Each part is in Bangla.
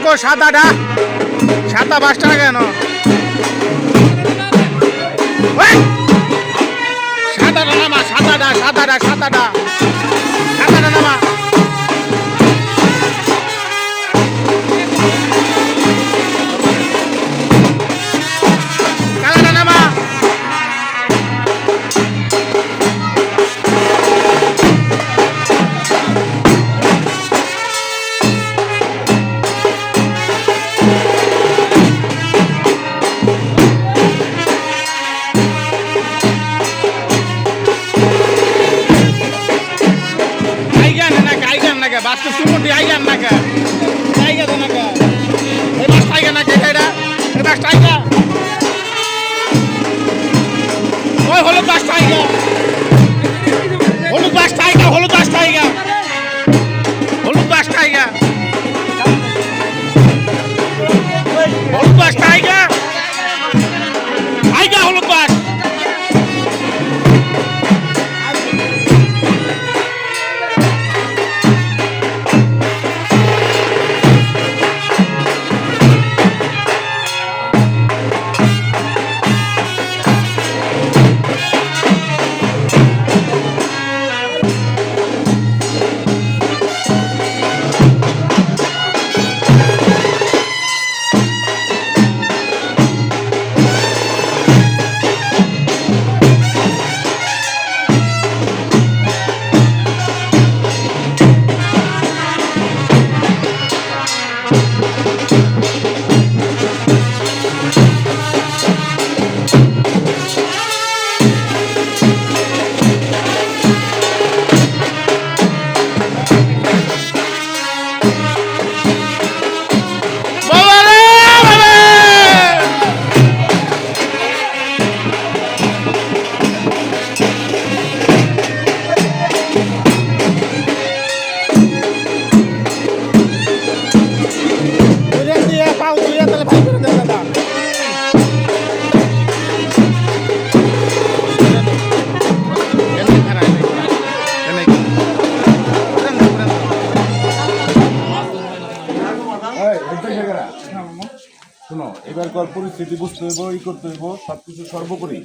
কো সাদাটা সাদা 5 টাকা কেন সাদাটা নামা সাদাটা নামা বাস সুমুটি আইগান নাকি আইগা তো নাকি এই বাস আইগা নাকি এটা এই বাস আইগা ওই হলুদ বাস আইগা হলুদ বাস আইগা হলুদ বাস আইগা হলুদ বাস আইগা হলুদ বাস আইগা আইগা হলুদ বাস শোনো, এবারকার পরিস্থিতি বুঝতে হইব, ই করতে হইব, সবকিছু সর্বোপরি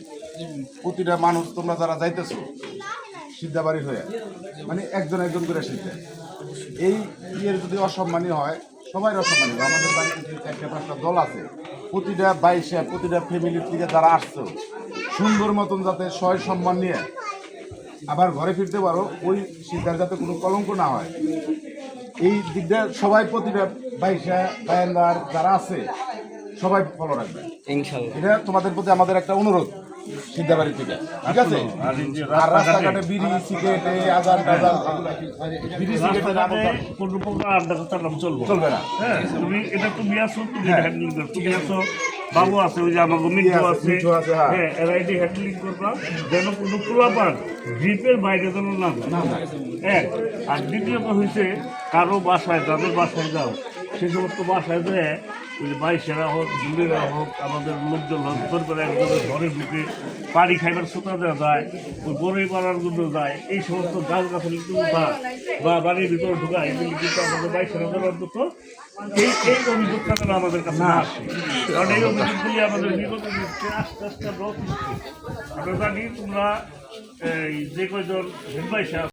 প্রতিটা মানুষ তোমরা যারা যাইতেছো সিদ্ধাবাড়ি হয়ে মানে একজন একজন করে সিদ্ধা এই ইয়ের যদি অসম্মানী হয় সবাই অসম্মানী হবে। আমাদের বাড়িতে যে 4-5টা দল আছে প্রতিটা বাইশে প্রতিটা ফ্যামিলির থেকে যারা আসছো সুন্দর মতন যাতে সয় সম্মান নিয়ে আবার ঘরে ফিরতে পারো, ওই সিদ্ধার যাতে কোনো কলঙ্ক না হয় এই দিকটা সবাই প্রতিটা বাইশা বায়ান্দার যারা আছে সবাই ফলো রাখবে ইনশাআল্লাহ। এটা তোমাদের প্রতি আমাদের একটা অনুরোধ সিদ্ধাবাড়ি থেকে, ঠিক আছে? আর রাস্তাঘাটে বিড়ি সিগারেট আজান টাজান বিড়ি সিগারেট কোনো প্রকার আড্ডা চলবে না। হ্যাঁ, তুমি এটা তুমি আসো, তুমি হ্যান্ডেল করো, তুমি আসো, বাবু আছে, ওই যে আমার মিঠু আছে, হ্যাঁ, এরা এটি হ্যান্ডেলিং করবা যেন কোনো পোলাপান জিপের বাইরে যেন না যায়। হ্যাঁ, আর দ্বিতীয়ত হয়েছে কারো বাসায় যাদের বাসায় যাও সে সমস্ত বাসায় যায় ওই বাইশেরা হোক দূরেরা হোক আমাদের লোকজন হোক করে একজনের ঘরে ঢুকে পানি খাইবার সুতা দেওয়া যায়, ওই বড়ই পাড়ার জন্য যায়, এই সমস্ত গাছ গাছালি তুলতা বা বাড়ির ভিতরে ঢুকা এগুলি কিন্তু আমাদের বাইশেরা দেওয়ার মতো এই অভিযোগটা যেন আমাদের কাছে না আসে, কারণ এই অভিযোগগুলি আমাদের বিগত দিচ্ছে আস্তে আস্তে আমরা জানি তোমরা এই যে কয়জন হেডবাইসা